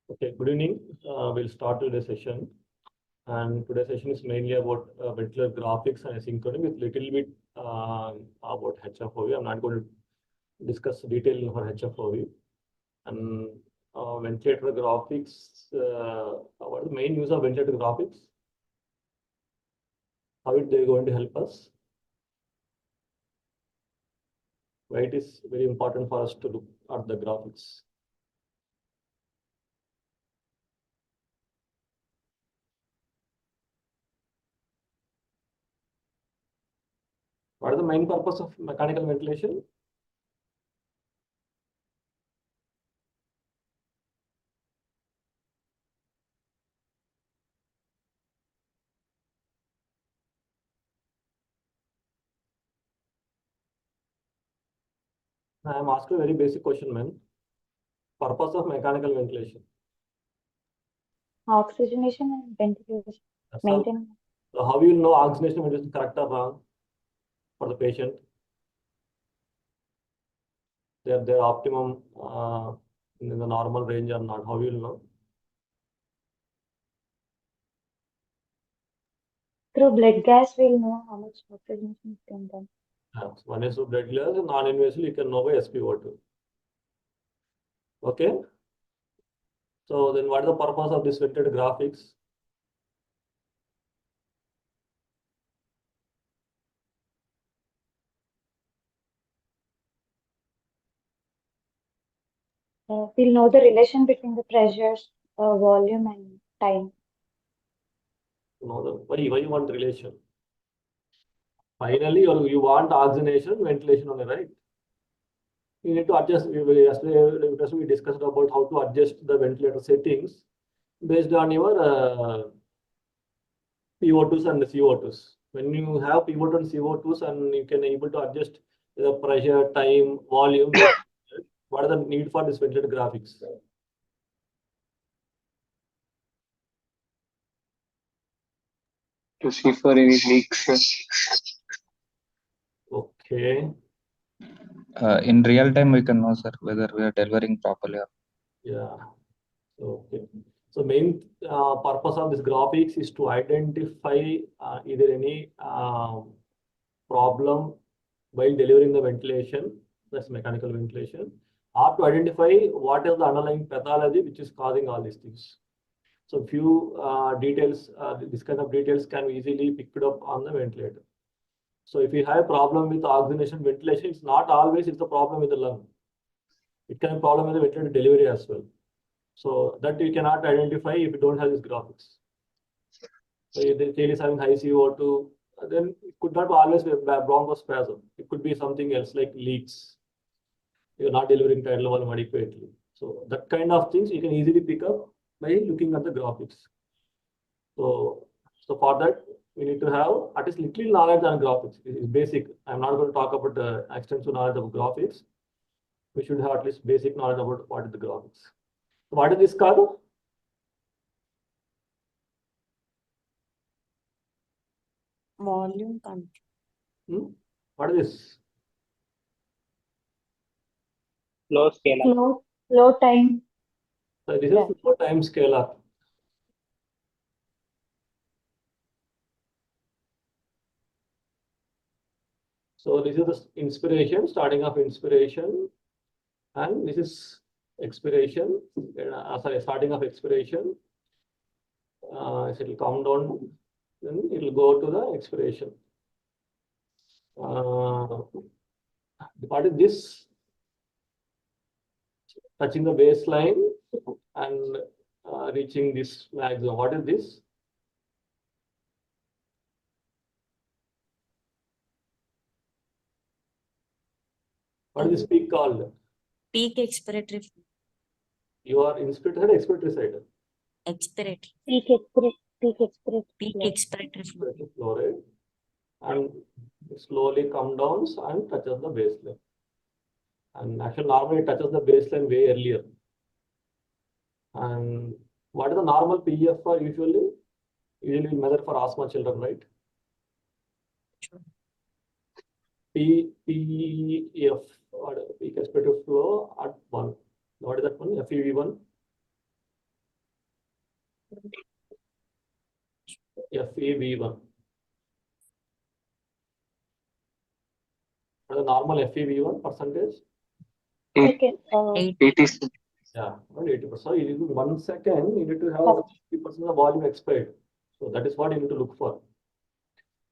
Okay, good evening. We'll start today's session. And today's session is mainly about ventilator graphics and asynchrony with little bit about HFOV. I'm not going to discuss detail for HFOV. And ventilator graphics, what is the main use of ventilator graphics? How are they going to help us? Why it is very important for us to look at the graphics? What is the main purpose of mechanical ventilation? I am asking a very basic question, man. Purpose of mechanical ventilation. Oxygenation and ventilation. Maintenance. So how you know oxygenation ventilation correct or wrong for the patient? Their optimum in the normal range or not? How you will know? Through blood gas, we'll know how much oxygenation is being done. So one is through blood gas, and non-invasive you can know by SpO2. Okay. So then what is the purpose of this ventilator graphics? We'll know the relation between the pressures, volume, and time. Why you want relation? Finally, you want oxygenation, ventilation only, right? You need to adjust. We discussed about how to adjust the ventilator settings based on your PO2s and the CO2s. When you have PO2 and CO2s and you can able to adjust the pressure, time, volume, what are the need for this ventilator graphics? To see for any leaks. Okay. In real time, we can know, sir, whether we are delivering properly. Yeah. Okay. So main purpose of this graphics is to identify either any problem while delivering the ventilation, that's mechanical ventilation, or to identify what is the underlying pathology which is causing all these things. So few details, this kind of details can be easily picked up on the ventilator. So if you have a problem with oxygenation ventilation, it's not always it's a problem with the lung. It can be a problem with the ventilator delivery as well. So that you cannot identify if you don't have these graphics. So if the child is having high CO2, then it could not always be a bronchospasm. It could be something else like leaks. You're not delivering tidal volume adequately. So that kind of things you can easily pick up by looking at the graphics. So for that, we need to have at least little knowledge on graphics. It is basic. I'm not going to talk about the extensive knowledge of graphics. We should have at least basic knowledge about what is the graphics. So what is this called? Volume control. What is this? Flow scale. Flow time. So this is flow time scalar. So this is the inspiration, starting of inspiration, and this is expiration. Sorry, starting of expiration. So it will come down, then it will go to the expiration. What is this? Touching the baseline and reaching this maximum. What is this? What is this peak called? Peak expiratory flow. You are inspiratory or expiratory side? Expiratory. Peak expiratory. Peak expiratory flow. Flow rate. And slowly come down and touches the baseline. And actually normally it touches the baseline way earlier. And what is the normal PEFR usually? Usually we measure for asthma children, right? Sure. PEF, peak expected flow at 1. What is that one? FEV1? FEV1. What is the normal FEV1 percentage? Okay. 86. Yeah, around 80%. So in 1 second, you need to have 50% of the volume expired. So that is what you need to look for.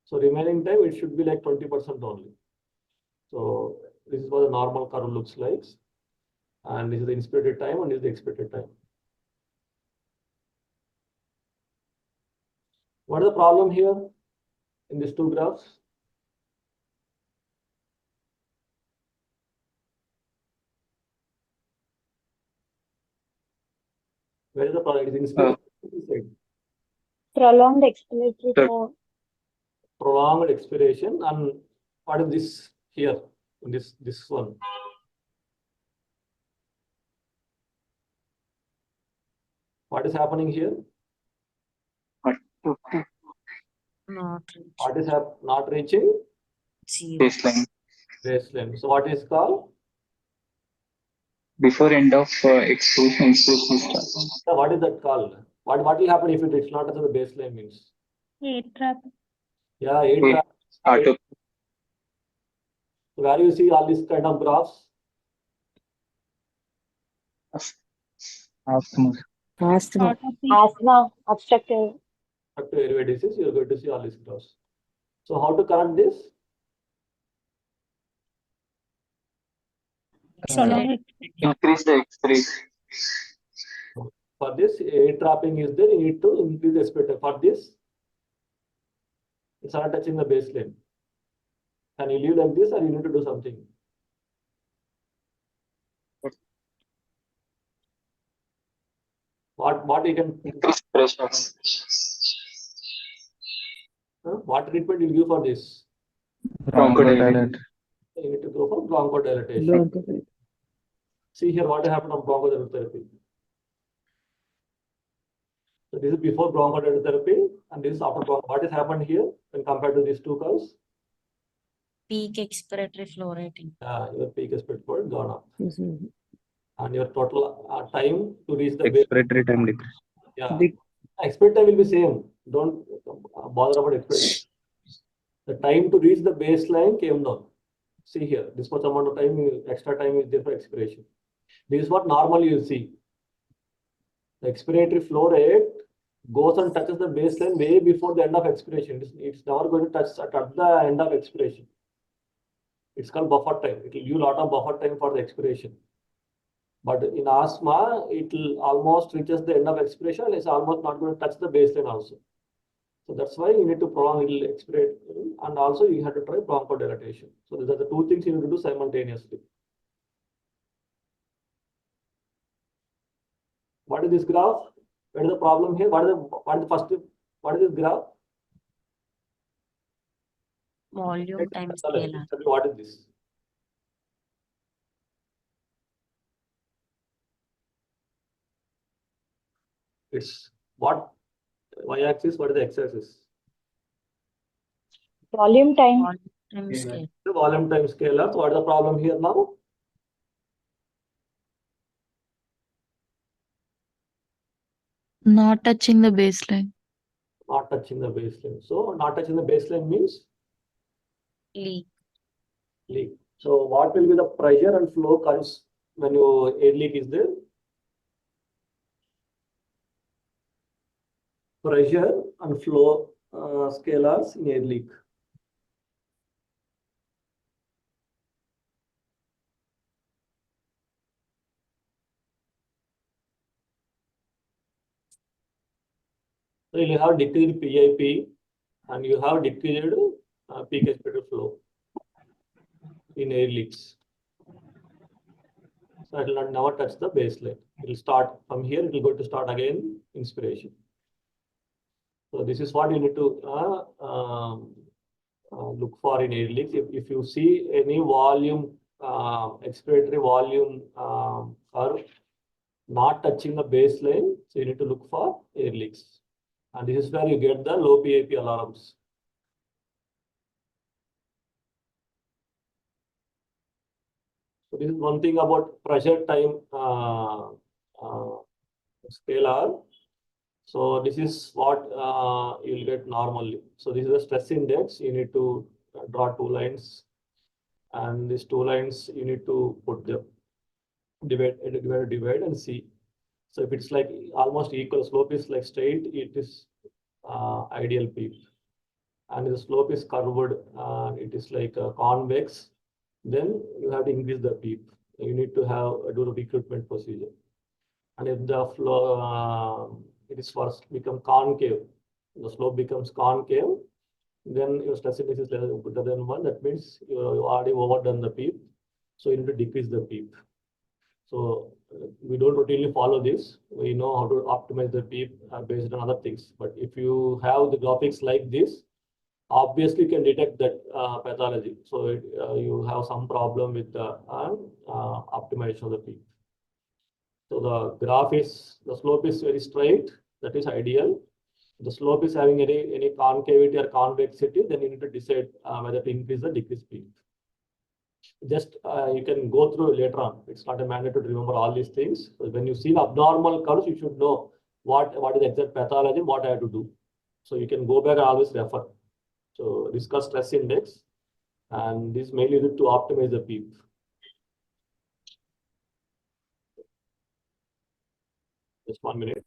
So remaining time, it should be like 20% only. So this is what the normal curve looks like. And this is the inspirated time and this is the expected time. What is the problem here in these two graphs? Where is the problem? It is inspirated. Prolonged expiratory Sir. for Prolonged expiration. And what is this here in this one? What is happening here? Not What is not reaching? zero. Baseline. Baseline. So what is called? Before end of exposure start. So what is that called? What will happen if it is not at the baseline means? heat trap. Yeah, 8 trap. Auto. Where you see all these kind of graphs? Asthma. Asthma, obstructive. After airway disease, you are going to see all these graphs. So how to correct this? Increase the X-ray. For this, air trapping is there, you need to increase the expected. For this, it's not touching the baseline. Can you leave like this or you need to do something? What you can, Increase pressure. what treatment you give for this? Bronchodilation. You need to go for bronchodilation. See here what happened on bronchodilation. So this is before bronchodilation and this is after bronchodilation. What has happened here when compared to these two curves? Peak expiratory flow rating. Your peak expected gone up. And your total time to reach the Expiratory time decrease. Yeah, expected time will be same. Don't bother about expected. The time to reach the baseline came down. See here, this much amount of time, extra time is there for expiration. This is what normally you see. The expiratory flow rate goes and touches the baseline way before the end of expiration. It's never going to touch at the end of expiration. It's called buffer time. It will give a lot of buffer time for the expiration. But in asthma, it will almost reaches the end of expiration and it's almost not going to touch the baseline also. So that's why you need to prolong it will expirate and also you have to try bronchodilation. So these are the two things you need to do simultaneously. What is this graph? What is the problem here? What is this graph? Volume times scalar. What is this? It's what y-axis, what is the x-axis? Volume time. Volume times scale. The volume time scalar. So what is the problem here now? Not touching the baseline. Not touching the baseline. So not touching the baseline means Leak. leak. So what will be the pressure and flow curves when your air leak is there? Pressure and flow scalars in air leak. So you have decreased PIP and you have decreased peak expected flow in air leaks. So it will not never touch the baseline. It will start from here, it will go to start again inspiration. So this is what you need to look for in air leaks. If you see any volume, expiratory volume curve not touching the baseline, so you need to look for air leaks. And this is where you get the low PIP alarms. So this is one thing about pressure time scalar. So this is what you'll get normally. So this is a stress index. You need to draw two lines, and these two lines you need to put them divide and see. So if it's like almost equal, slope is like straight, it is ideal PEEP. And the slope is curved, it is like convex, then you have to increase the PEEP. You need to have do the recruitment procedure. And if the flow it is first become concave, the slope becomes concave, then your stress index is greater than 1. That means you already overdone the PEEP. So you need to decrease the PEEP. So we don't routinely follow this. We know how to optimize the PEEP based on other things. But if you have the graphics like this, obviously you can detect that pathology. So you have some problem with the optimization of the PEEP. So the graph is, the slope is very straight. That is ideal. The slope is having any concavity or convexity, then you need to decide whether to increase or decrease PEEP. Just you can go through later on. It's not a mandate to remember all these things. So when you see the abnormal curves, you should know what is the exact pathology, what I have to do. So you can go back and always refer. So discuss stress index, and this mainly used to optimize the PEEP. Just 1 minute.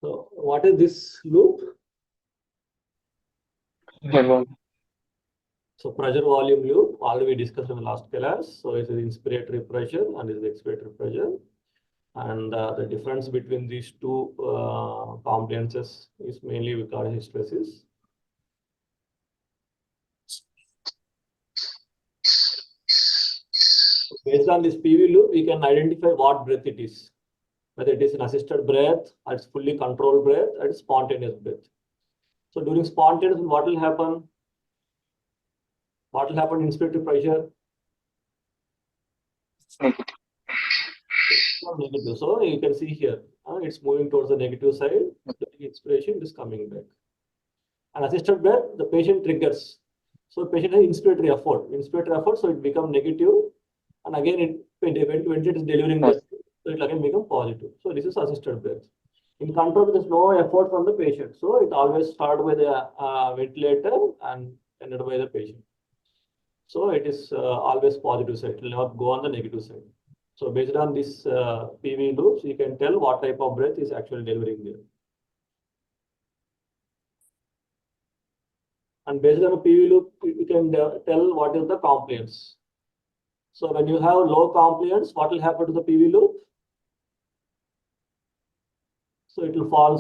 So what is this loop? So pressure volume loop, already we discussed in the last class. So it's the inspiratory pressure and is the expiratory pressure. And the difference between these two compliances is mainly because of hysteresis. Based on this PV loop, we can identify what breath it is, whether it is an assisted breath, or it's fully controlled breath, or it's spontaneous breath. So during spontaneous, what will happen? What will happen in inspiratory pressure? Negative. So you can see here, it's moving towards the negative side. During inspiration, it is coming back. And assisted breath, the patient triggers. So patient has inspiratory effort, so it becomes negative. And again, when it is delivering that, so it again becomes positive. So this is assisted breath. In control, there is no effort from the patient. So it always starts with the ventilator and ended by the patient. So it is always positive side. It will never go on the negative side. So based on this PV loops, you can tell what type of breath is actually delivering there. And based on a PV loop, you can tell what is the compliance. So when you have low compliance, what will happen to the PV loop? So it will fall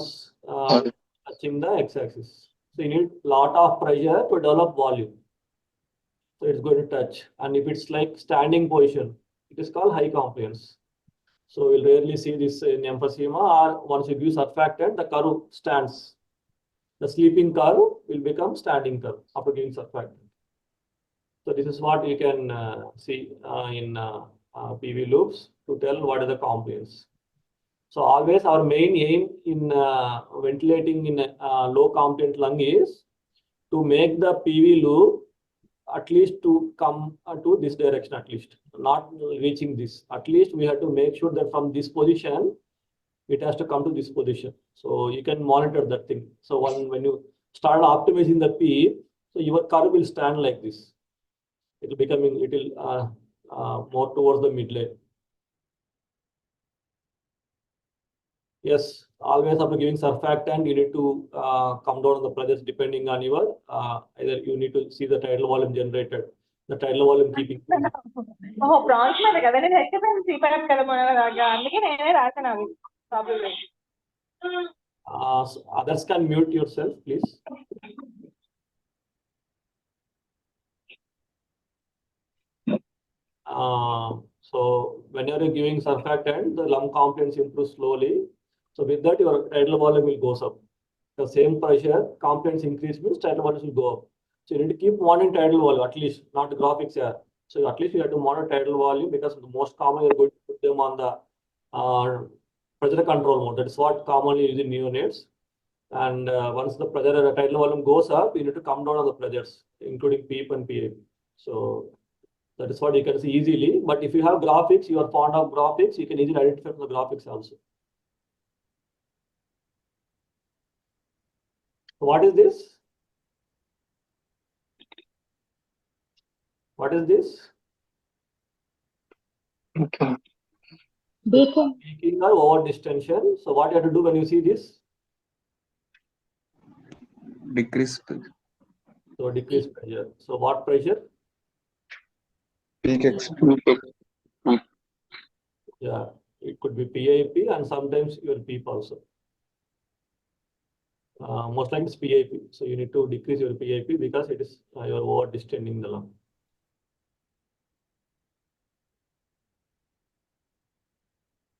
touching the x-axis. So you need a lot of pressure to develop volume. So it's going to touch. And if it's like standing position, it is called high compliance. So we'll rarely see this in emphysema, or once you give surfactant, the curve stands. The sleeping curve will become standing curve after giving surfactant. So this is what you can see in PV loops to tell what is the compliance. So always our main aim in ventilating in a low compliant lung is to make the PV loop at least to come to this direction, at least not reaching this. At least we have to make sure that from this position, it has to come to this position. So you can monitor that thing. So when you start optimizing the PEEP, so your curve will stand like this. It will become a little more towards the midline. Yes, always after giving surfactant, you need to come down on the pressures depending on your either you need to see the tidal volume generated. The tidal volume keep increasing. ఓహో prawns మీద కదా నేను హెచ్ఎఫ్ఎం CPAP కదా మన దాకా అందుకే నేనే రాసాను అవి ప్రాబ్లం లేదు. So others can mute yourself, please. So whenever you're giving surfactant, the lung compliance improves slowly. So with that, your tidal volume will goes up. The same pressure, compliance increase means tidal volume will go up. So you need to keep monitoring tidal volume, at least, not the graphics here. So at least you have to monitor tidal volume because the most common you're going to put them on the pressure control mode. That is what commonly used in neonates. And once the pressure tidal volume goes up, you need to come down on the pressures, including PEEP and PAP. So that is what you can see easily. But if you have graphics, you are fond of graphics, you can easily identify from the graphics also. So what is this? What is this? Okay. Beacon. Peaking or over distension. So what you have to do when you see this? Decrease. So decrease pressure. So what pressure? Peak exposure. Yeah, it could be PIP and sometimes your PEEP also. Most likely it's PIP. So you need to decrease your PIP because it is you are over distending the lung.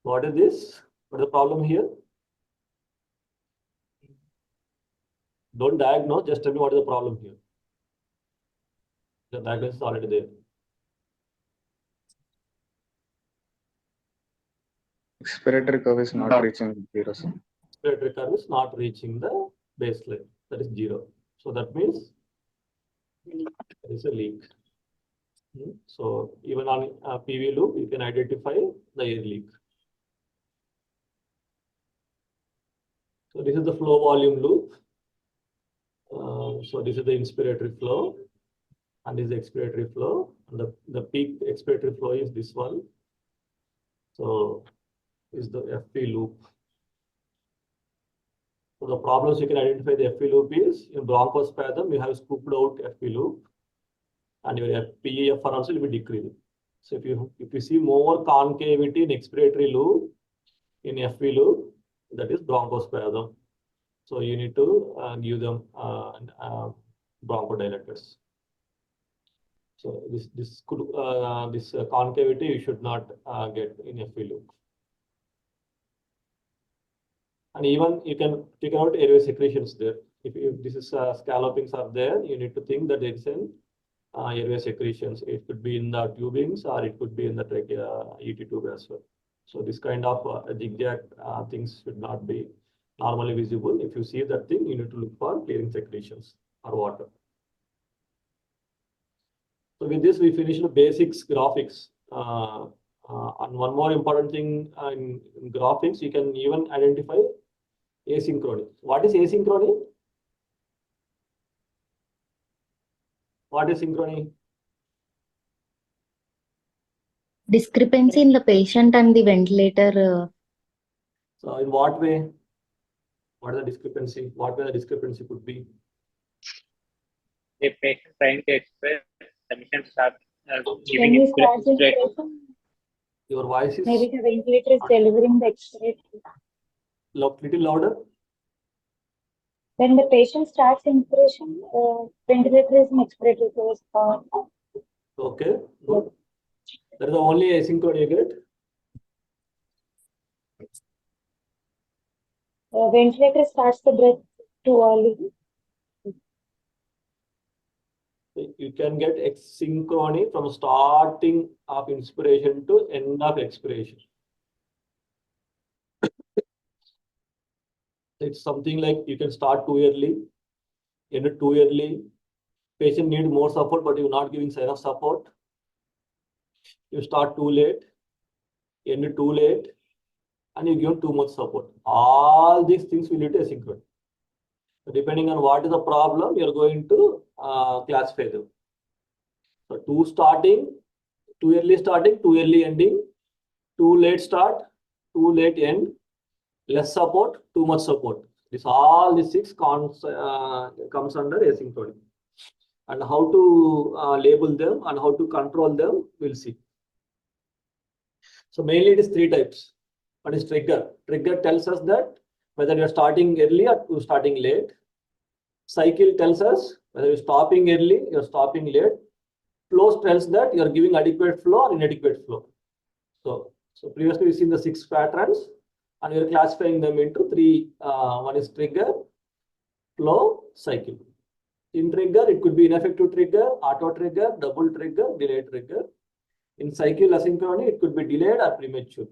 What is this? What is the problem here? Don't diagnose, just tell me what is the problem here. The diagnosis is already there. Expiratory curve is not reaching 0. Expiratory curve is not reaching the baseline, that is 0. So that means there is a leak. So even on PV loop, you can identify the air leak. So this is the flow volume loop. So this is the inspiratory flow, and this is the expiratory flow. And the peak expiratory flow is this one. So is the FP loop. So the problems you can identify the FP loop is in bronchospasm, you have scooped out FP loop, and your PEFR also will be decreasing. So if you see more concavity in expiratory loop, in FP loop, that is bronchospasm. So you need to give them bronchodilators. So this concavity you should not get in FP loop. And even you can figure out airway secretions there. If this is scallopings are there, you need to think that there is an airway secretions. It could be in the tubings or it could be in the trachea ET tube as well. So this kind of zigzag things should not be normally visible. If you see that thing, you need to look for clearing secretions or water. So with this, we finished the basics graphics. And one more important thing in graphics, you can even identify asynchrony. What is asynchrony? What is synchrony? Discrepancy in the patient and the ventilator. So in what way? What is the discrepancy? What way the discrepancy could be? The patient trying to express, the patient start When giving you start this inspiration. patient, Your voice is maybe the ventilator is delivering the expiratory. little louder. When the patient starts inspiration, ventilator is an expiratory phase. Okay, good. That is the only asynchrony you get. Ventilator starts the breath too early. You can get asynchrony from starting of inspiration to end of expiration. It's something like you can start too early, end it too early. Patient need more support, but you're not giving enough support. You start too late, end it too late, and you give too much support. All these things will lead to asynchrony. So depending on what is the problem, you're going to classify them. So too early starting, too early ending, too late start, too late end, less support, too much support. All these six comes under asynchrony. and how to label them and how to control them, we'll see. So mainly it is three types. One is trigger. Trigger tells us that whether you're starting early or you're starting late. Cycle tells us whether you're stopping early, you're stopping late. Flows tells that you're giving adequate flow or inadequate flow. So previously we've seen the 6 patterns and we're classifying them into 3. One is trigger, flow, cycle. In trigger, it could be ineffective trigger, auto trigger, double trigger, delayed trigger. In cycle asynchrony, it could be delayed or premature.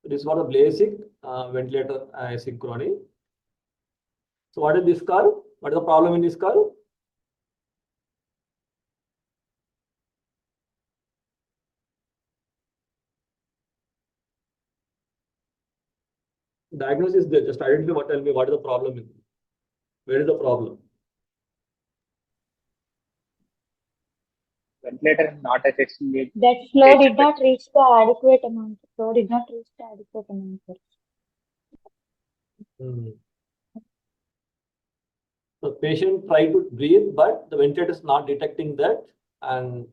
This is what the basic ventilator asynchrony. So what is this curve? What is the problem in this curve? Diagnosis there. Just identify what, tell me what is the problem in. Where is the problem? Ventilator is not affecting it. That flow did not reach the adequate amount. Flow did not reach the adequate amount. The patient tried to breathe, but the ventilator is not detecting that. And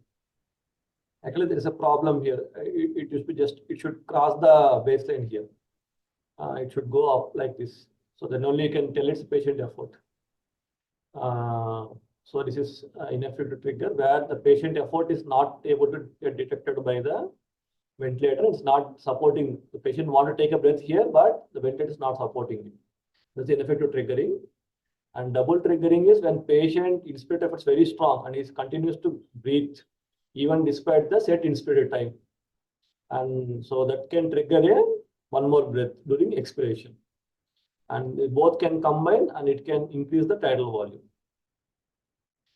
actually, there is a problem here. It should be just, it should cross the baseline here. It should go up like this. So then only you can tell it's patient effort. So this is ineffective trigger where the patient effort is not able to get detected by the ventilator. It's not supporting. The patient want to take a breath here, but the ventilator is not supporting it. That's ineffective triggering. And double triggering is when patient inspiratory effort is very strong and he continues to breathe even despite the set inspirated time. And so that can trigger one more breath during expiration. And they both can combine and it can increase the tidal volume.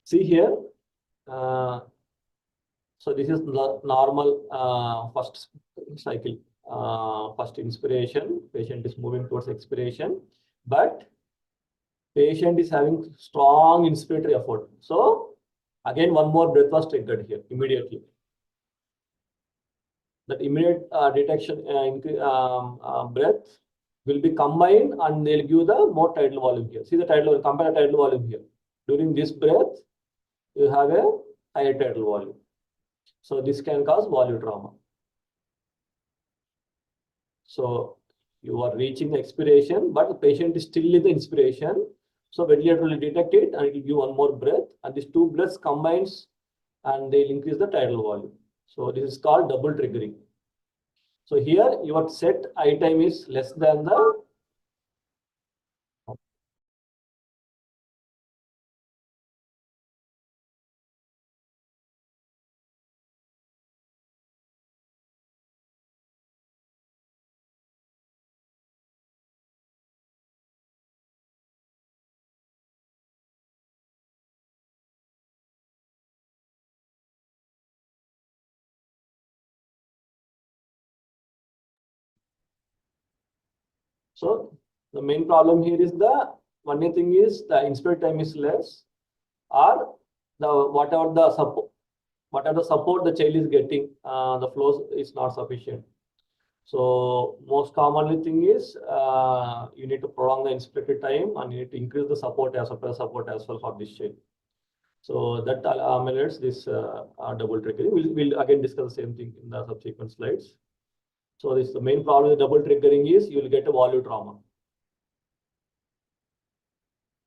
See here. So this is the normal first cycle, first inspiration. Patient is moving towards expiration, but patient is having strong inspiratory effort. So again, one more breath was triggered here immediately. That immediate detection breath will be combined and they'll give the more tidal volume here. See the tidal, compare the tidal volume here. During this breath, you have a higher tidal volume. So this can cause volume trauma. So you are reaching the expiration, but the patient is still in the inspiration. So ventilator will detect it and it will give one more breath. And these two breaths combines and they'll increase the tidal volume. So this is called double triggering. So here your set I time is less than the So the main problem here is the one thing is the inspire time is less, or the whatever the support the child is getting, the flows is not sufficient. So most commonly thing is you need to prolong the inspected time and you need to increase the support as well for this child. So that ameliorates this double triggering. We'll again discuss the same thing in the subsequent slides. So this the main problem with double triggering is you will get a volume trauma.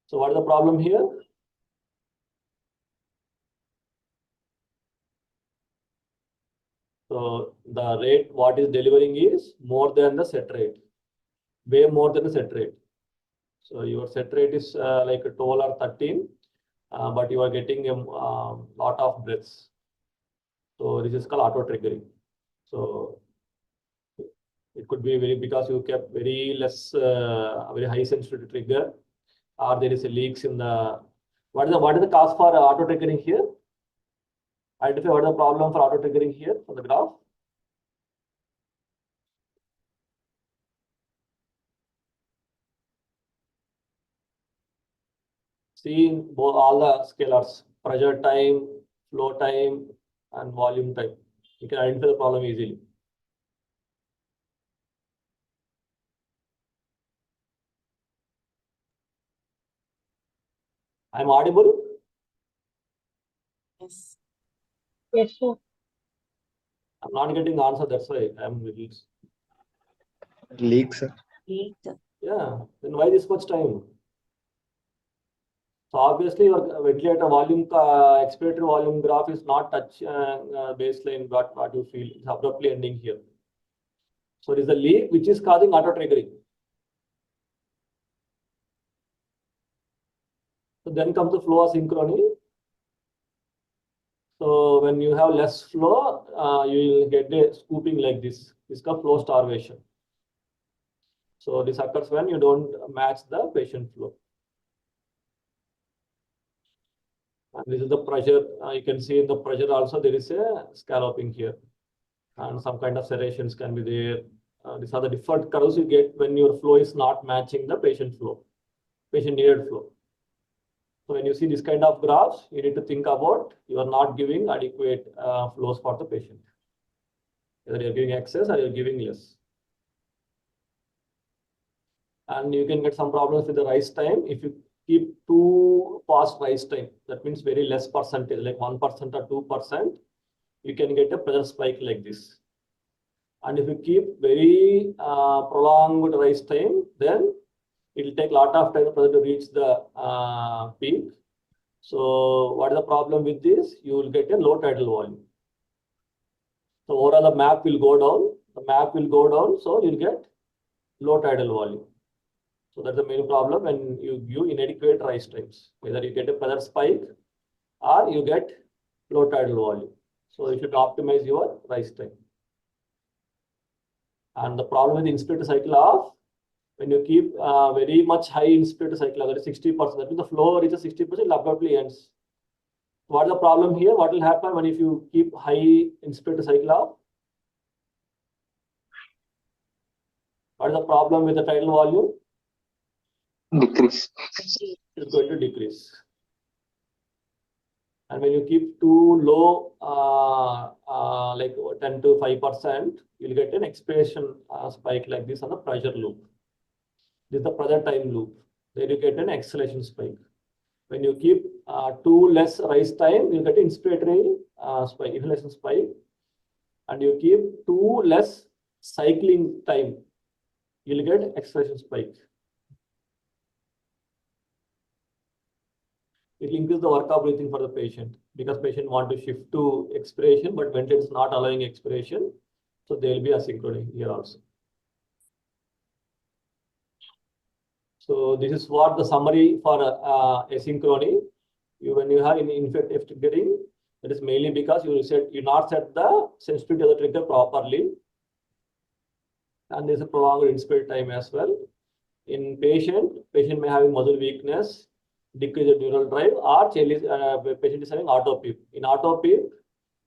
So what is the problem here? So the rate what is delivering is more than the set rate, way more than the set rate. So your set rate is like a 12 or 13, but you are getting a lot of breaths. So this is called auto triggering. So it could be because you kept very less, very high sensitivity trigger, or there is a leaks in the. What is the cause for auto triggering here? Identify what is the problem for auto triggering here on the graph. See both all the scalars, pressure time, flow time, and volume time. You can identify the problem easily. I'm audible. Yes. Yes, sir. I'm not getting the answer, that's why I'm little. Leak, sir. Leak. Yeah, then why this much time? So obviously your ventilator volume, expiratory volume graph is not touch baseline what you feel. It's abruptly ending here. So it is the leak which is causing auto triggering. So then comes the flow asynchrony. So when you have less flow, you will get a scooping like this. This is called flow starvation. So this occurs when you don't match the patient flow. And this is the pressure. You can see in the pressure also there is a scalloping here. And some kind of serrations can be there. These are the different curves you get when your flow is not matching the patient flow, patient needed flow. So when you see this kind of graphs, you need to think about you are not giving adequate flows for the patient. Either you're giving excess or you're giving less. And you can get some problems with the rise time if you keep too fast rise time. That means very less percentage, like 1% or 2%, you can get a pressure spike like this. And if you keep very prolonged rise time, then it will take a lot of time for it to reach the peak. So what is the problem with this? You will get a low tidal volume. So overall the map will go down. The map will go down, so you'll get low tidal volume. So that's the main problem when you give inadequate rise times. Whether you get a pressure spike or you get low tidal volume. So you should optimize your rise time. And the problem with the inspirator cycle of when you keep very much high inspirator cycle, that is 60%, that means the flow reaches 60%, abruptly ends. What is the problem here? What will happen when if you keep high inspirator cycle of? What is the problem with the tidal volume? Decrease. It's going to decrease. And when you keep too low, like 10 to 5%, you'll get an expiration spike like this on the pressure loop. This is the pressure time loop. There you get an acceleration spike. When you keep too less rise time, you get inspiratory spike, inhalation spike. And you keep too less cycling time, you'll get acceleration spike. It will increase the work of breathing for the patient because patient want to shift to expiration, but ventilator is not allowing expiration. So there will be asynchrony here also. So this is what the summary for asynchrony. When you have ineffective triggering, that is mainly because you not set the sensitivity of the trigger properly. And there's a prolonged inspire time as well. In patient may have muscle weakness, decrease the neural drive, or patient is having auto PEEP. In auto PEEP,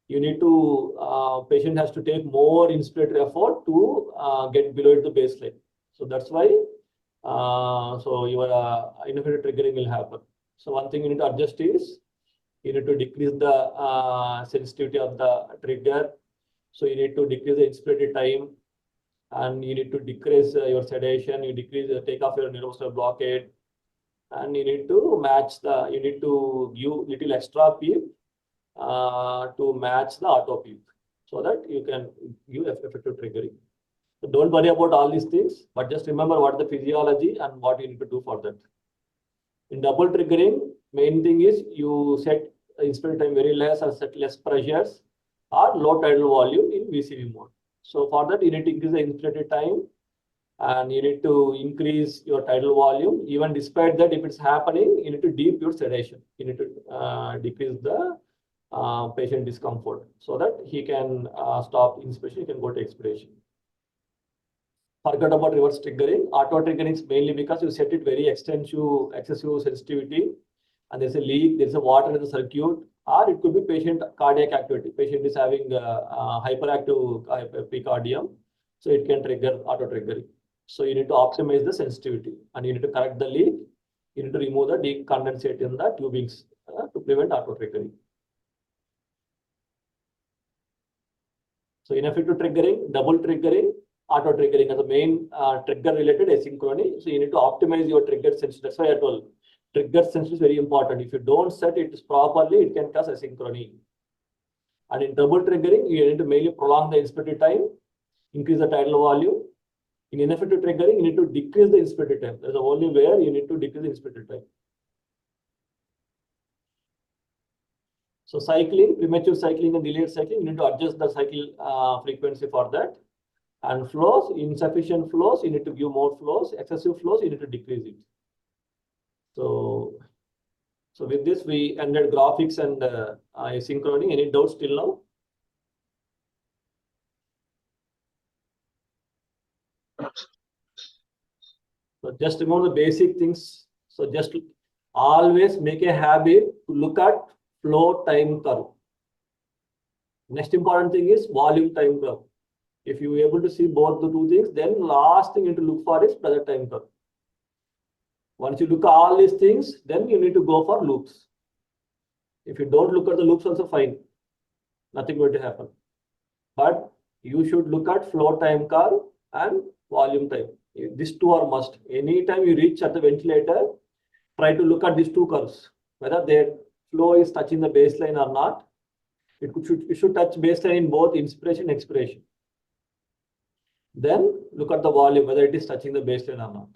you need to, patient has to take more inspiratory effort to get below the baseline. So that's why, so your ineffective triggering will happen. So one thing you need to adjust is, you need to decrease the sensitivity of the trigger. So you need to decrease the inspiratory time, and you need to decrease your sedation, you take off your neuromuscular blockade, and you need to match you need to give little extra PEEP to match the auto PEEP so that you can give effective triggering. So don't worry about all these things, but just remember what the physiology and what you need to do for that. In double triggering, main thing is you set inspire time very less or set less pressures or low tidal volume in VCV mode. So for that, you need to increase the inspiratory time and you need to increase your tidal volume. Even despite that, if it's happening, you need to deep your sedation. You need to decrease the patient discomfort so that he can stop inspiration, he can go to expiration. Forget about reverse triggering. Auto triggering is mainly because you set it very excessive sensitivity, and there's a leak, there's a water in the circuit, or it could be patient cardiac activity. Patient is having hyperactive epicardium, so it can trigger auto triggering. So you need to optimize the sensitivity, and you need to correct the leak. You need to remove the decondensate in the tubings to prevent auto triggering. So ineffective triggering, double triggering, auto triggering as the main trigger related asynchrony. So you need to optimize your trigger sensitivity. That's why I told Trigger sensitivity is very important. If you don't set it properly, it can cause asynchrony. And in double triggering, you need to mainly prolong the inspected time, increase the tidal volume. In ineffective triggering, you need to decrease the inspected time. That's the only way you need to decrease the inspected time. So cycling, premature cycling and delayed cycling, you need to adjust the cycle frequency for that. And flows, insufficient flows, you need to give more flows. Excessive flows, you need to decrease it. So with this, we ended graphics and asynchrony. Any doubts till now? So just remember the basic things. So just always make a habit to look at flow time curve. Next important thing is volume time curve. If you are able to see both the two things, then last thing you need to look for is pressure time curve. Once you look at all these things, then you need to go for loops. If you don't look at the loops, also fine. Nothing going to happen. But you should look at flow time curve and volume time. These two are must. Anytime you reach at the ventilator, try to look at these two curves, whether their flow is touching the baseline or not. It should touch baseline in both inspiration and expiration. Then look at the volume, whether it is touching the baseline or not.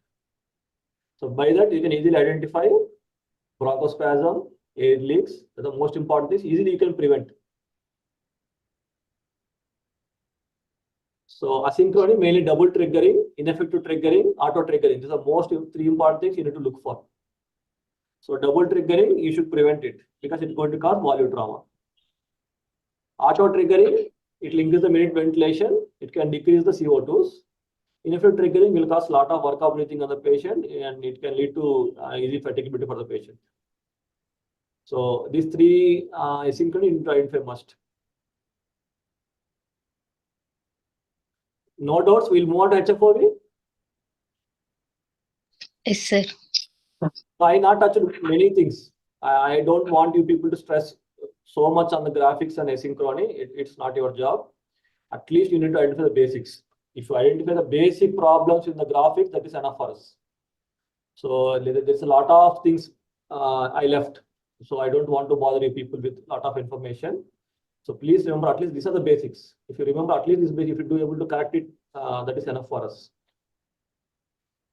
So by that, you can easily identify bronchospasm, air leaks. The most important thing is easily you can prevent. So asynchrony, mainly double triggering, ineffective triggering, auto triggering. These are the most three important things you need to look for. So double triggering, you should prevent it because it's going to cause volume trauma. Auto triggering, it will increase the minute ventilation. It can decrease the CO2s. Ineffective triggering will cause a lot of workup breathing on the patient and it can lead to easy fatigability for the patient. So these three asynchrony you need to identify must. No doubts, we'll move on to HFOV. Yes, sir. I not touched many things. I don't want you people to stress so much on the graphics and asynchrony. It's not your job. At least you need to identify the basics. If you identify the basic problems in the graphics, that is enough for us. So there's a lot of things I left. So I don't want to bother you people with a lot of information. So please remember at least these are the basics. If you remember at least this basic, if you do able to correct it, that is enough for us.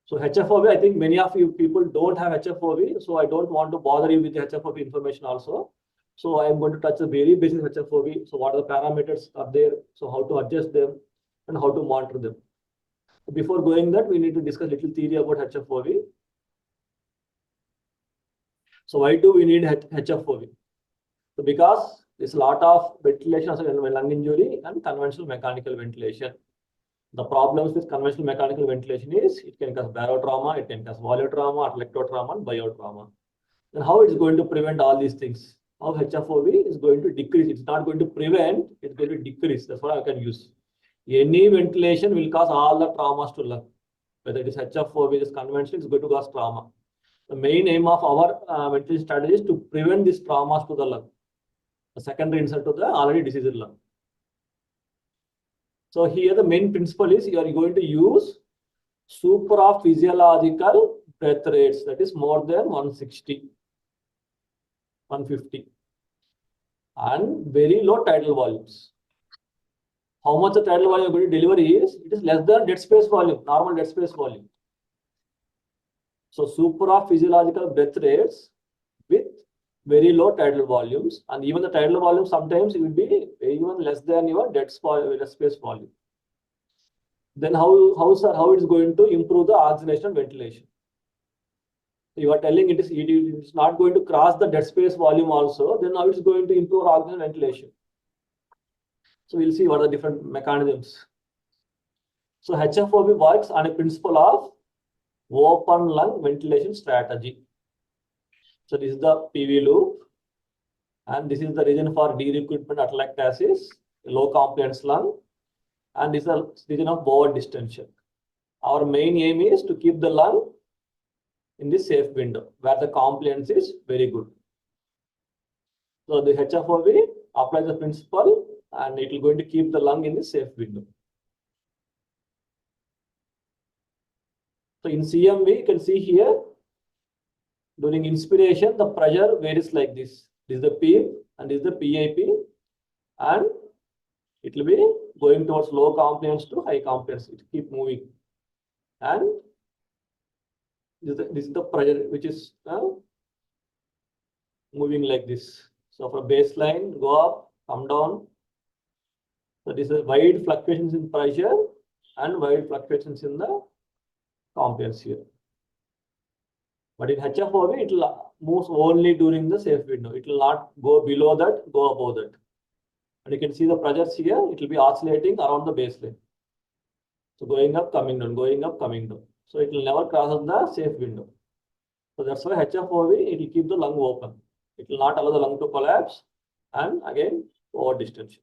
So HFOV, I think many of you people don't have HFOV. So I don't want to bother you with the HFOV information also. So I am going to touch the very basic HFOV. So what are the parameters are there? So how to adjust them and how to monitor them. Before going that, we need to discuss a little theory about HFOV. So why do we need HFOV? So because there's a lot of ventilation also in lung injury and conventional mechanical ventilation. The problems with conventional mechanical ventilation is it can cause barotrauma, it can cause volutrauma, atelectotrauma, and biotrauma. Then how it's going to prevent all these things? How HFOV is going to decrease? It's not going to prevent, it's going to decrease. That's what I can use. Any ventilation will cause all the traumas to lung. Whether it is HFOV, it is conventional, it's going to cause trauma. The main aim of our ventilation strategy is to prevent these traumas to the lung. The secondary insult to the already diseased lung. So here the main principle is you are going to use supraphysiological breath rates, that is more than 160, 150, and very low tidal volumes. How much the tidal volume you are going to deliver is, it is less than dead space volume, normal dead space volume. So supraphysiological breath rates with very low tidal volumes, and even the tidal volume sometimes it will be even less than your dead space volume. Then how it's going to improve the oxygenation and ventilation? You are telling it is not going to cross the dead space volume also. Then how it's going to improve oxygen and ventilation? So we'll see what are the different mechanisms. So HFOV works on a principle of open lung ventilation strategy. So this is the PV loop, and this is the region for de-recruitment atelectasis, low compliance lung, and this is the region of bowel distension. Our main aim is to keep the lung in this safe window where the compliance is very good. So the HFOV applies the principle and it is going to keep the lung in the safe window. So in CMV, you can see here, during inspiration, the pressure varies like this. This is the PEEP and this is the PIP, and it will be going towards low compliance to high compliance. It keep moving, and this is the pressure which is moving like this. So from baseline, go up, come down. So this is wide fluctuations in pressure and wide fluctuations in the compliance here. But in HFOV, it will move only during the safe window. It will not go below that, go above that. And you can see the pressures here, it will be oscillating around the baseline. So going up, coming down, going up, coming down. So it will never cross the safe window. So that's why HFOV, it will keep the lung open. It will not allow the lung to collapse and again over distension.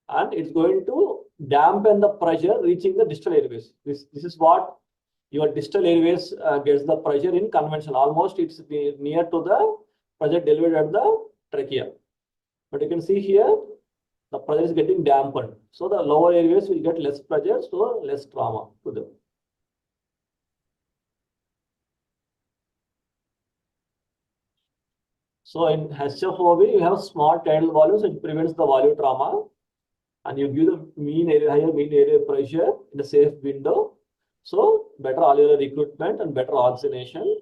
And it's going to dampen the pressure reaching the distal airways. This is what your distal airways gets the pressure in conventional. Almost it's near to the pressure delivered at the trachea. But you can see here, the pressure is getting dampened. So the lower airways will get less pressure, so less trauma to them. So in HFOV, you have small tidal volumes, it prevents the volume trauma. And you give the higher mean area pressure in a safe window. So better alveolar recruitment and better oxygenation.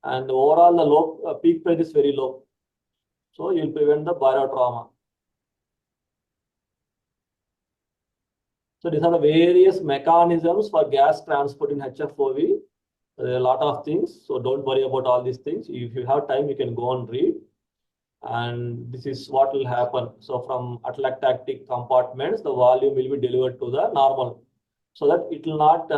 And overall, the low peak pressure is very low. So you'll prevent the barotrauma. So these are the various mechanisms for gas transport in HFOV. There are a lot of things. So don't worry about all these things. If you have time, you can go and read. And this is what will happen. So from atelectatic compartments, the volume will be delivered to the normal. So that it will not,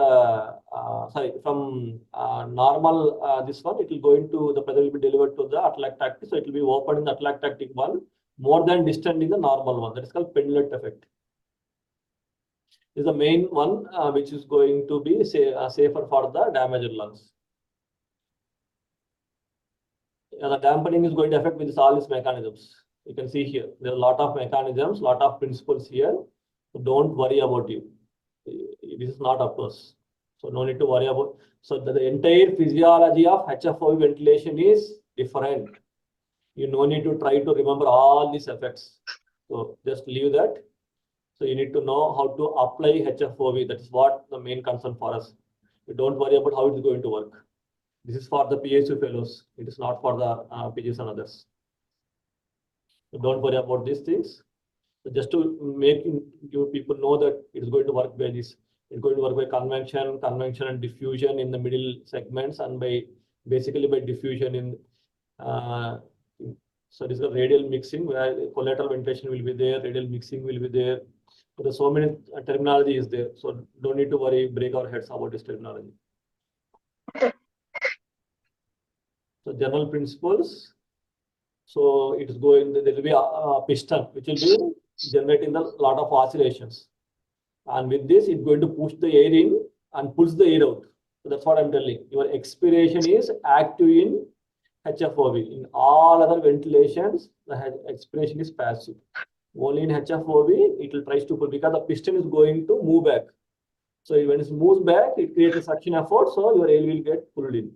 from normal, this one, it will go into, the pressure will be delivered to the atelectatic. So it will be open in the atelectatic one, more than distant in the normal one. That is called pendulette effect. This is the main one, which is going to be safer for the damaged lungs. The dampening is going to affect with all these mechanisms. You can see here, there are a lot of mechanisms, lot of principles here. So don't worry about it. This is not up to us. So no need to worry about. So the entire physiology of HFOV ventilation is different. You no need to try to remember all these effects. So just leave that. So you need to know how to apply HFOV. That is what the main concern for us. You don't worry about how it is going to work. This is for the PhD fellows. It is not for the PGs and others. So don't worry about these things. So just to make you people know that it is going to work by this. It's going to work by convection and diffusion in the middle segments, and basically by diffusion in. So this is a radial mixing where collateral ventilation will be there, radial mixing will be there. So there's so many terminology is there. So don't need to worry, break our heads about this terminology. So general principles. So it is going, there will be a piston which will be generating a lot of oscillations. And with this, it's going to push the air in and pulls the air out. So that's what I'm telling. Your expiration is active in HFOV. In all other ventilations, the expiration is passive. Only in HFOV, it will try to pull because the piston is going to move back. So when it moves back, it creates a suction effort. So your air will get pulled in.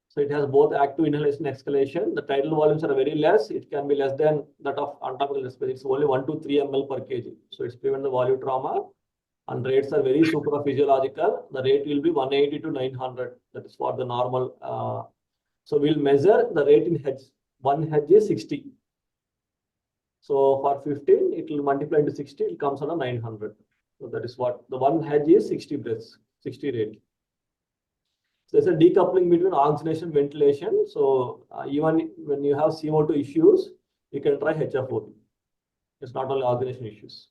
So it has both active inhalation and exhalation. The tidal volumes are very less. It can be less than that of anatomical respiration. It's only 1 to 3 ml per kg. So it's prevent the volume trauma. And rates are very supraphysiological. The rate will be 180 to 900. That is for the normal. So we'll measure the rate in Hz. 1 Hz is 60. So for 15, it will multiply into 60. It comes on a 900. So that is what the 1 Hz is 60 breaths, 60 rate. So there's a decoupling between oxygenation and ventilation. So even when you have CO2 issues, you can try HFOV. It's not only oxygenation issues.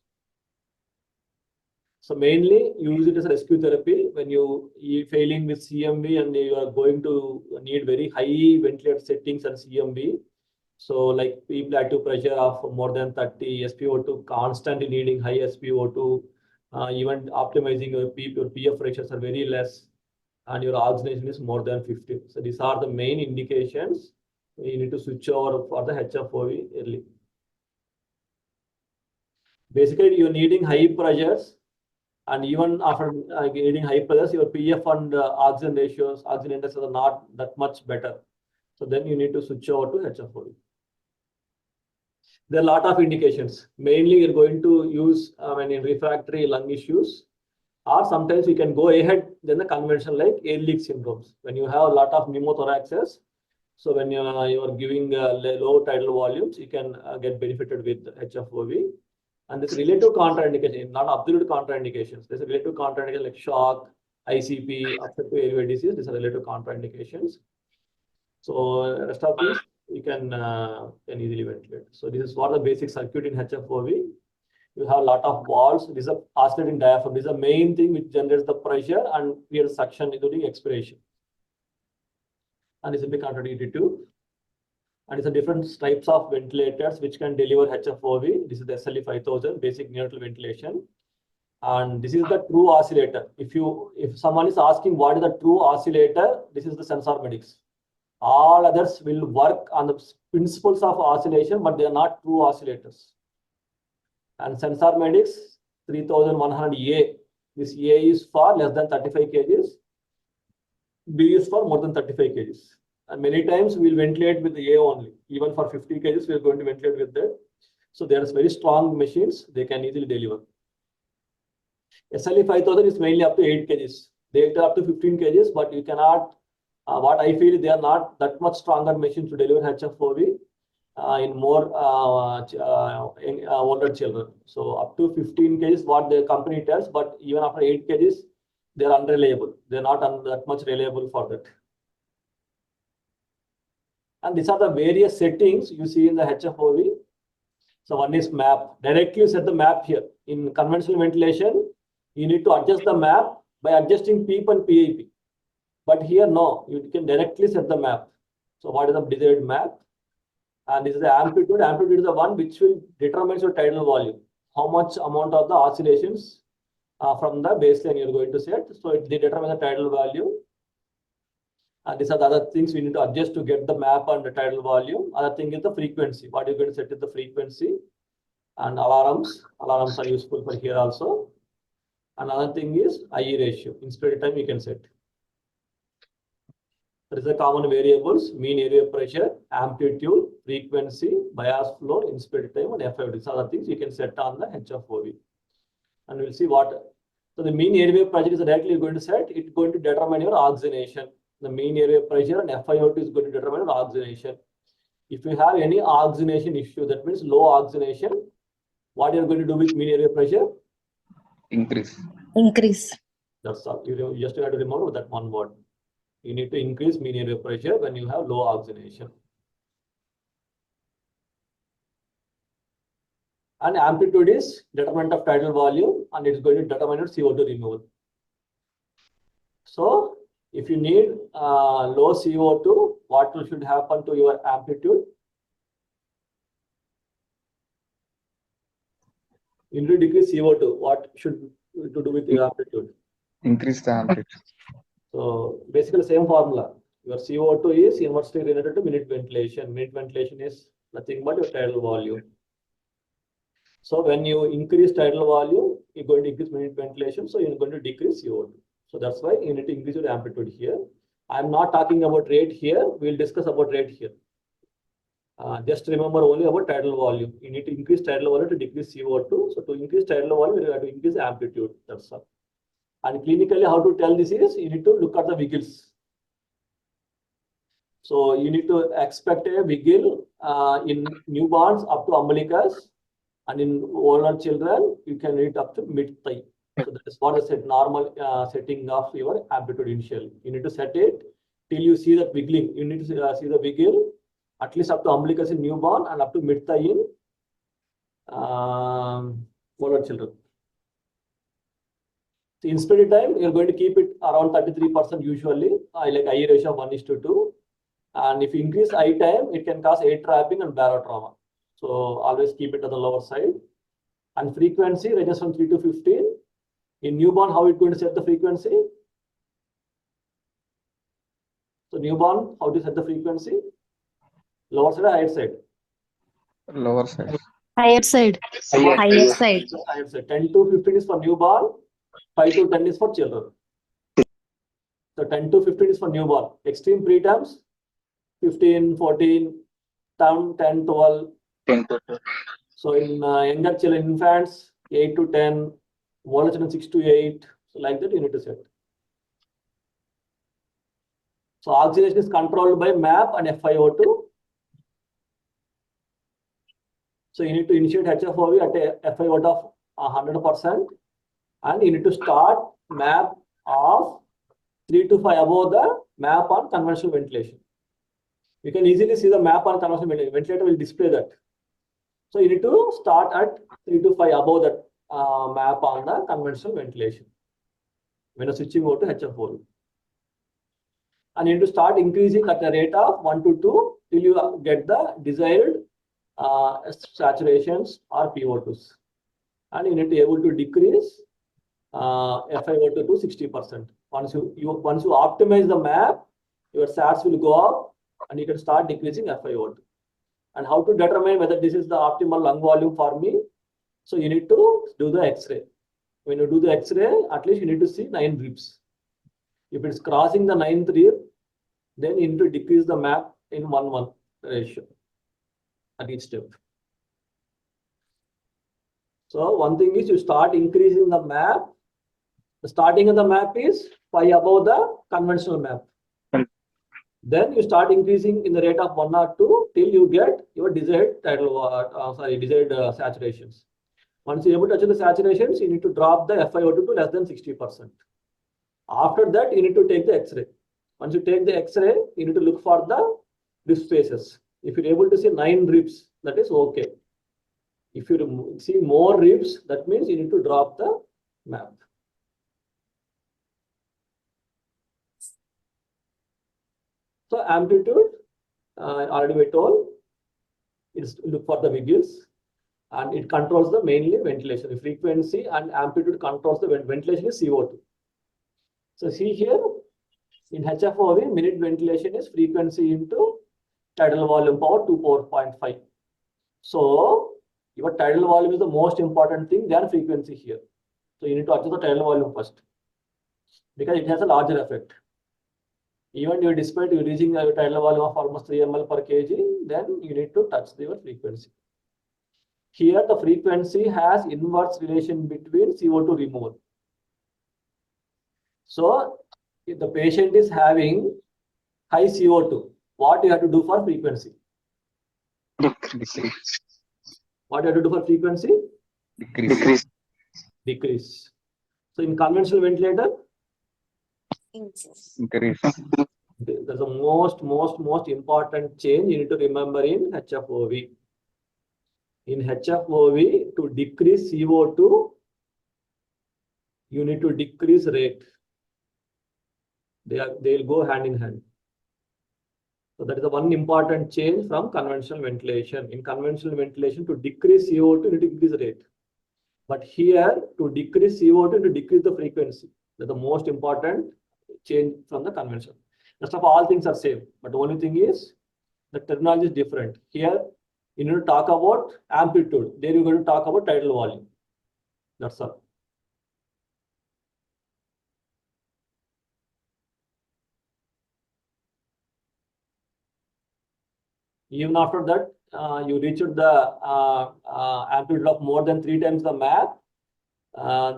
So mainly use it as a rescue therapy when you're failing with CMV and you are going to need very high ventilator settings and CMV. So like people active pressure of more than 30, SpO2, constantly needing high SpO2, even optimizing your PF ratios are very less, and your oxygenation is more than 50. So these are the main indications. You need to switch over for the HFOV early. Basically, you're needing high pressures And even after getting high pressures, your PF and oxygen ratios, oxygen indexes are not that much better. So then you need to switch over to HFOV. There are a lot of indications. Mainly, you're going to use when in refractory lung issues, or sometimes you can go ahead than the conventional like air leak syndromes. When you have a lot of pneumothoraxes, so when you are giving low tidal volumes, you can get benefited with HFOV. And this relative contraindication, not absolute contraindications. There's a relative contraindication like shock, ICP, obstructive airway disease. These are relative contraindications. So rest of these you can easily ventilate. So this is what the basic circuit in HFOV. You have a lot of valves. This is a oscillating diaphragm. This is the main thing which generates the pressure and creates suction, including expiration. And this will be contradicted to. And it's a different types of ventilators which can deliver HFOV. This is the SLE 5000 basic neonatal ventilation. And this is the true oscillator. If someone is asking what is the true oscillator, this is the sensor medics. All others will work on the principles of oscillation, but they are not true oscillators. And sensor medics 3100A. This A is for less than 35 kgs. B is for more than 35 kgs. And many times we'll ventilate with the A only. Even for 50 kgs, we're going to ventilate with that. So there are very strong machines. They can easily deliver. SLE 5000 is mainly up to 8 kgs. They are up to 15 kgs, but you cannot. What I feel, they are not that much stronger machines to deliver HFOV in more older children. So up to 15 kgs, what the company tells, but even after 8 kgs, they are unreliable. They are not that much reliable for that. And these are the various settings you see in the HFOV. So one is map. Directly set the map here. In conventional ventilation, you need to adjust the map by adjusting PEEP and PIP. But here, no, you can directly set the map. So what is the desired map? And this is the amplitude. Amplitude is the one which will determine your tidal volume. How much amount of the oscillations from the baseline you're going to set. So they determine the tidal value. And these are the other things we need to adjust to get the map and the tidal volume. Other thing is the frequency. What you're going to set is the frequency. And alarms. Alarms are useful for here also. Another thing is IE ratio. Inspirated time you can set. There is the common variables: mean area pressure, amplitude, frequency, bias flow, inspirated time, and FIO. These are the things you can set on the HFOV. And we'll see what. So the mean area pressure is directly going to set. It's going to determine your oxygenation. The mean area pressure and FIO is going to determine your oxygenation. If you have any oxygenation issue, that means low oxygenation, what you're going to do with mean area pressure? Increase. Increase. That's all. You just have to remember that one word. You need to increase mean area pressure when you have low oxygenation. And amplitude is determinant of tidal volume, and it's going to determine your CO2 removal. So if you need low CO2, what should happen to your amplitude? You need to decrease CO2. What should you do with your amplitude? Increase the amplitude. So basically same formula. Your CO2 is inversely related to minute ventilation. Minute ventilation is nothing but your tidal volume. So when you increase tidal volume, you're going to increase minute ventilation. So you're going to decrease CO2. So that's why you need to increase your amplitude here. I'm not talking about rate here. We'll discuss about rate here. Just remember only about tidal volume. You need to increase tidal volume to decrease CO2. So to increase tidal volume, you have to increase amplitude. That's all. And clinically, how to tell this is you need to look at the wiggles. So you need to expect a wiggle in newborns up to umbilicus, and in older children, you can read up to mid thigh. So that is what I said, normal setting of your amplitude initially. You need to set it till you see that wiggling. You need to see the wiggle at least up to umbilicus in newborn and up to mid thigh in older children. So inspirated time, you're going to keep it around 33% usually, like IE ratio of 1:2. And if you increase eye time, it can cause air trapping and barotrauma. So always keep it on the lower side. And frequency ranges from 3 to 15. In newborn, how it's going to set the frequency? So newborn, how to set the frequency? Lower side or higher side? Lower side. Higher side. Higher side. Higher side. 10 to 15 is for newborn. 5 to 10 is for children. So 10 to 15 is for newborn. Extreme preterms, 15, 14, 10, 12. 10 to 12. So in younger children, infants, 8 to 10, older children, 6 to 8. So like that, you need to set. So oxygenation is controlled by MAP and FiO2. So you need to initiate HFOV at a FiO2 of 100%, and you need to start MAP of 3 to 5 above the MAP on conventional ventilation. You can easily see the MAP on conventional ventilation. Ventilator will display that. So you need to start at 3 to 5 above that MAP on the conventional ventilation when you're switching over to HFOV. And you need to start increasing at the rate of 1 to 2 till you get the desired saturations or PO2s. And you need to be able to decrease FiO2 to 60%. Once you optimize the MAP, your SATs will go up and you can start decreasing FiO2. And how to determine whether this is the optimal lung volume for me? So you need to do the X-ray. When you do the X-ray, at least you need to see 9 ribs. If it's crossing the 9th rib, then you need to decrease the MAP in 1:1 ratio at each step. So one thing is you start increasing the MAP. The starting of the MAP is 5 above the conventional MAP. Then you start increasing in the rate of 1 or 2 till you get your desired saturations. Once you're able to achieve the saturations, you need to drop the FiO2 to less than 60%. After that, you need to take the X-ray. Once you take the X-ray, you need to look for the rib spaces. If you're able to see 9 ribs, that is okay. If you see more ribs, that means you need to drop the MAP. So amplitude, already we told, is look for the wiggles, and it controls the mainly ventilation. The frequency and amplitude controls the ventilation is CO2. So see here, in HFOV, minute ventilation is frequency into tidal volume power 2 power 0.5. So your tidal volume is the most important thing than frequency here. So you need to adjust the tidal volume first, because it has a larger effect. Even despite you reaching your tidal volume of almost 3 ml per kg, then you need to touch your frequency. Here the frequency has inverse relation between CO2 removal. So if the patient is having high CO2, what you have to do for frequency? Decrease. What you have to do for frequency? Decrease. Decrease. So in conventional ventilator, Increase. Increase. there's the most important change you need to remember in HFOV. In HFOV, to decrease CO2, you need to decrease rate. They'll go hand in hand. So that is the one important change from conventional ventilation. In conventional ventilation, to decrease CO2, you need to increase the rate. But here, to decrease CO2, to decrease the frequency. That's the most important change from the conventional. Rest of all things are same, but the only thing is the terminology is different. Here, you need to talk about amplitude. There you're going to talk about tidal volume. That's all. Even after that, you reach the amplitude of more than 3 times the MAP.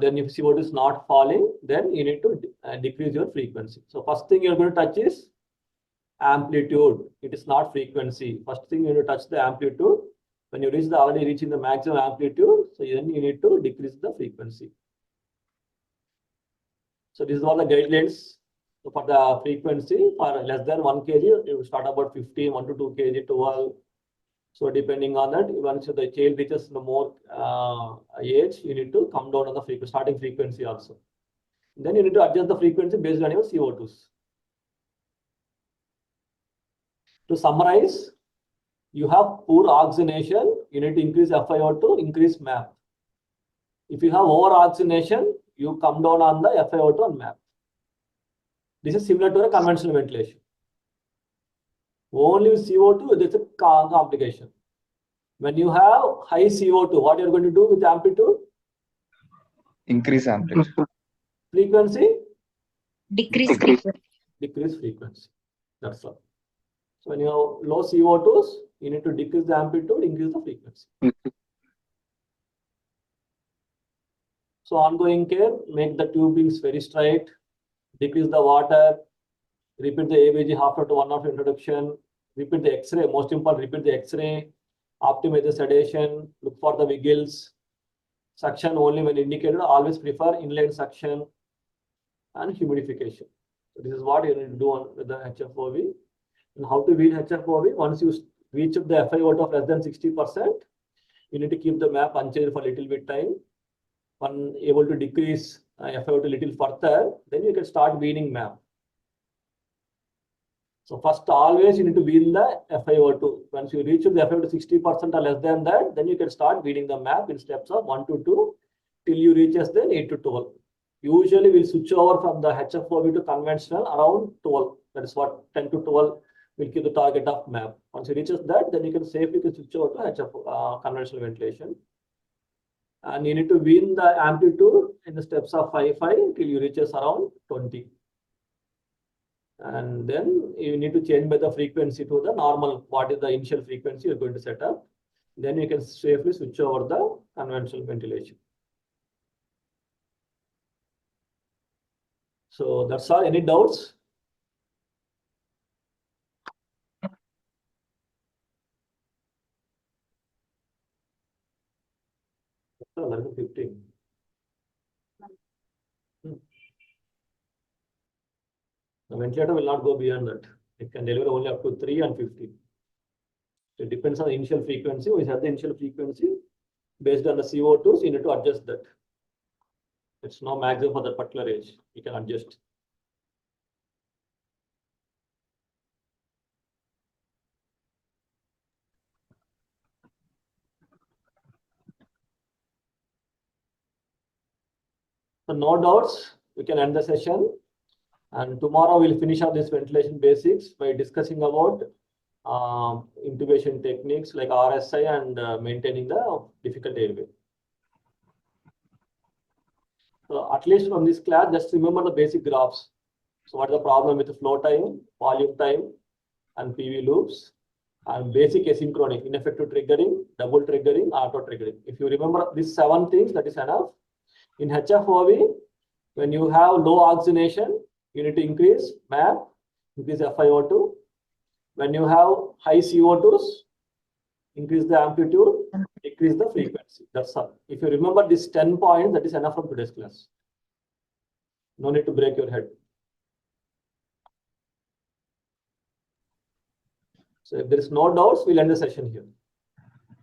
Then if CO2 is not falling, then you need to decrease your frequency. So first thing you're going to touch is amplitude. It is not frequency. First thing you need to touch the amplitude. When you reach already reaching the maximum amplitude, so then you need to decrease the frequency. So this is all the guidelines for the frequency. For less than 1 kg, you start about 15, 1 to 2 kg, 12. So depending on that, once the child reaches the more age, you need to come down on the starting frequency also. Then you need to adjust the frequency based on your CO2s. To summarize, you have poor oxygenation, you need to increase FiO2, increase MAP. If you have over oxygenation, you come down on the FiO2 and MAP. This is similar to a conventional ventilation. Only with CO2, there's a complication. When you have high CO2, what you're going to do with amplitude? Increase amplitude. Frequency, Decrease Decrease. frequency. decrease frequency. That's all. So when you have low CO2s, you need to decrease the amplitude, increase the frequency. So ongoing care, make the tubings very straight, decrease the water, repeat the ABG half to 1 hour introduction, repeat the X-ray, most important, repeat the X-ray, optimize the sedation, look for the wiggles, suction only when indicated, always prefer inline suction and humidification. So this is what you need to do with the HFOV. And how to wean HFOV? Once you reach the FiO2 of less than 60%, you need to keep the map unchanged for a little bit time. When able to decrease FiO2 a little further, then you can start weaning map. So first, always you need to wean the FiO2. Once you reach the FiO2 60% or less than that, then you can start weaning the map in steps of 1 to 2 till you reaches then 8 to 12. Usually we'll switch over from the HFOV to conventional around 12. That is what 10 to 12 will keep the target of map. Once you reaches that, then you can safely switch over to conventional ventilation. And you need to wean the amplitude in the steps of 5 till you reaches around 20. And then you need to change by the frequency to the normal, what is the initial frequency you're going to set up. Then you can safely switch over the conventional ventilation. So that's all. Any doubts? Level 15. The ventilator will not go beyond that. It can deliver only up to 3 and 15. So it depends on the initial frequency. We have the initial frequency based on the CO2s. You need to adjust that. It's no maximum for that particular age. You can adjust. So no doubts. We can end the session. And tomorrow we'll finish up this ventilation basics by discussing about intubation techniques like RSI and maintaining the difficult airway. So at least from this class, just remember the basic graphs. So what is the problem with the flow time, volume time, and PV loops, and basic asynchrony, ineffective triggering, double triggering, auto triggering. If you remember these 7 things, that is enough. In HFOV, when you have low oxygenation, you need to increase MAP, increase FiO2. When you have high CO2s, increase the amplitude, decrease the frequency. That's all. If you remember these 10 points, that is enough from today's class. No need to break your head. So if there is no doubts, we'll end the session here.